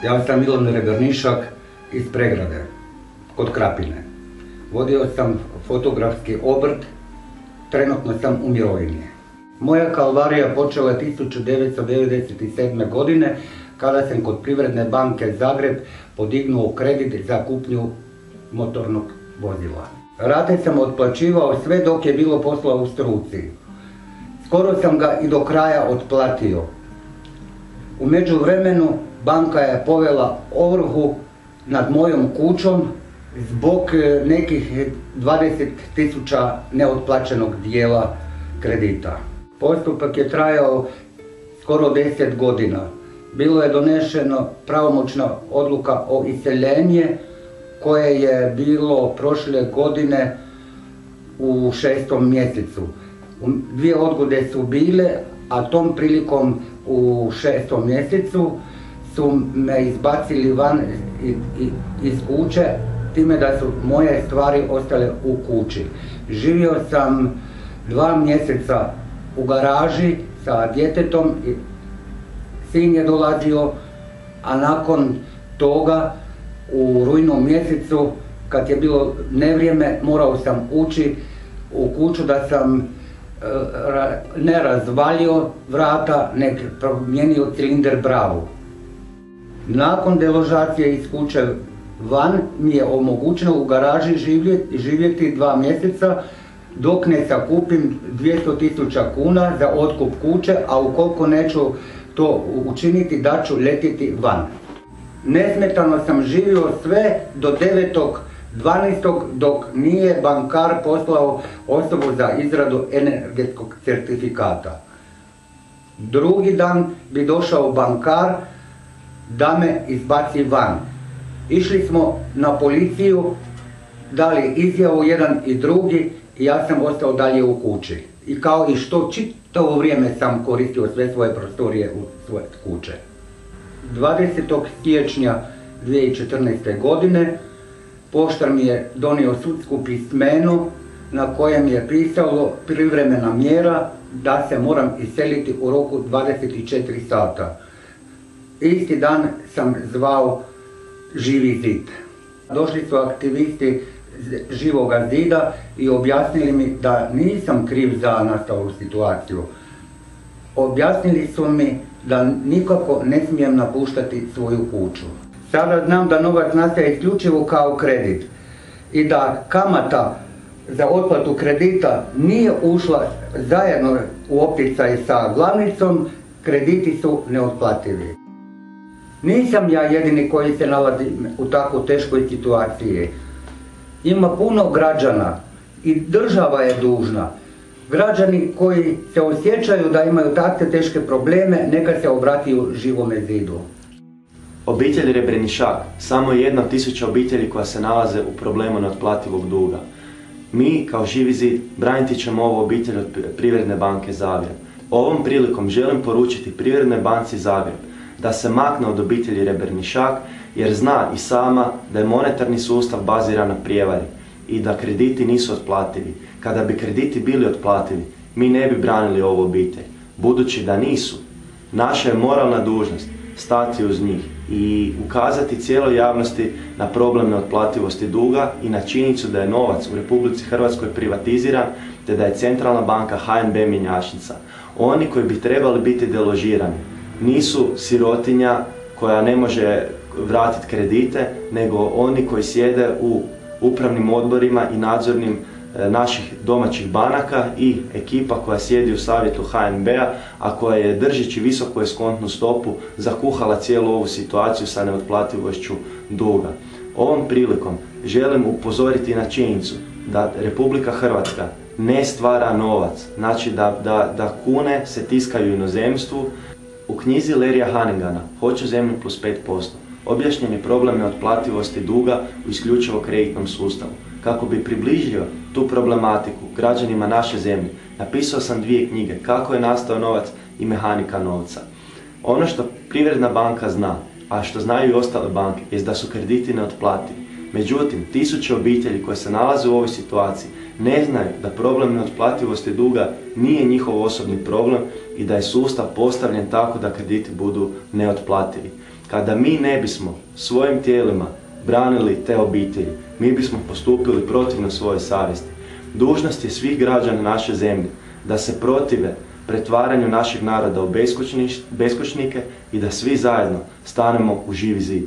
Ja sam Milan Rebernišak iz Pregrade, kod Krapine. Vodio sam fotografski obrt, trenutno sam u mirovini. Moja kalvarija počela je 1997. godine kada sam kod Privredne banke Zagreb podignuo kredit za kupnju motornog vozila. Rate sam otplaćivao sve dok je bilo posla u struci. Skoro sam ga i do kraja otplatio. U međuvremenu banka je povela ovrhu nad mojom kućom zbog nekih 20.000 neotplaćenog dijela kredita. Postupak je trajao skoro 10 godina. Bilo je donešeno pravomoćna odluka o iseljenje koje je bilo prošle godine u 6. mjesecu. 2 odgode su bile, a tom prilikom u 6. mjesecu su me izbacili van iz kuće, time da su moje stvari ostale u kući. Živio sam 2 mjeseca u garaži sa djetetom, sin je dolazio, a nakon toga u rujnu mjesecu, kad je bilo nevrijeme, morao sam ući u kuću da sam ne razvalio vrata, nek promijenio cilindir bravu. Nakon deložacije iz kuće van mi je omogućeno u garaži živjeti 2 mjeseca dok ne sakupim 200.000 kuna za otkup kuće, a ukoliko neću to učiniti da ću letiti van. Nesmetano sam živio sve do 9.12. dok nije bankar poslao osobu za izradu energetskog certifikata. Drugi dan bi došao bankar da me izbaci van. Išli smo na policiju, dali izjavu jedan i drugi i ja sam ostao dalje u kući. I kao i što čitavo vrijeme sam koristio sve svoje prostorije u svoje kuće. 20. siječnja 2014. godine poštar mi je donio sudsku pismeno na kojem je pisalo privremena mjera da se moram iseliti u roku 24 sata. Isti dan sam zvao Živi zid. Došli su aktivisti Živoga zida i objasnili mi da nisam kriv za nastalu situaciju. Objasnili su mi da nikako ne smijem napuštati svoju kuću. Sada znam da novac nastaje isključivo kao kredit i da kamata za otplatu kredita nije ušla zajedno u opticaj sa glavnicom, krediti su neotplativi. Nisam ja jedini koji se nalazi u tako teškoj situaciji. Ima puno građana i država je dužna. Građani koji se osjećaju da imaju takve teške probleme, neka se obratiju Živome zidu. Obitelj Rebernišak samo je jedna od 1000 obitelji koja se nalaze u problemu neotplativog duga. Mi, kao Živi zid, braniti ćemo ovu obitelj od Privredne banke Zagreb. Ovom prilikom želim poručiti Privrednoj banci Zagreb da se makne od obitelji Rebernišak, jer zna i sama da je monetarni sustav baziran na prijevari i da krediti nisu otplativi. Kada bi krediti bili otplativi, mi ne bi branili ovu obitelj. Budući da nisu, naša je moralna dužnost stati uz njih i ukazati cijeloj javnosti na problem neotplativosti duga i na činjenicu da je novac u RH privatiziran te da je centralna banka HNB mjenjačnica. Oni koji bi trebali biti deložirani nisu sirotinja koja ne može vratiti kredite, nego oni koji sjede u upravnim odborima i nadzornim naših domaćih banaka i ekipa koja sjedi u savjetu HNB-a, a koja je držeći visoku eskontnu stopu zakuhala cijelu ovu situaciju sa neotplativošću duga. Ovom prilikom želim upozoriti na činjenicu da RH ne stvara novac, znači da kune se tiskaju u inozemstvu. U knjizi Larrya Hanningana Hoću zemlju plus 5% objašnjen je problem neotplativosti duga u isključivo kreditnom sustavu. Kako bi približio tu problematiku građanima naše zemlje, napisao sam 2 knjige, Kako je nastao novac i Mehanika novca. Ono što Privredna banka zna, a što znaju i ostale banke, je da su krediti neotplativi. Međutim, 1000 obitelji koje se nalaze u ovoj situaciji ne znaju da problem neotplativosti duga nije njihov osobni problem i da je sustav postavljen tako da krediti budu neotplativi. Kada mi ne bismo svojim tijelima branili te obitelji, mi bismo postupili protivno svojoj savjesti. Dužnost je svih građana naše zemlje da se protive pretvaranju našeg naroda u beskućnike i da svi zajedno stanemo u Živi zid.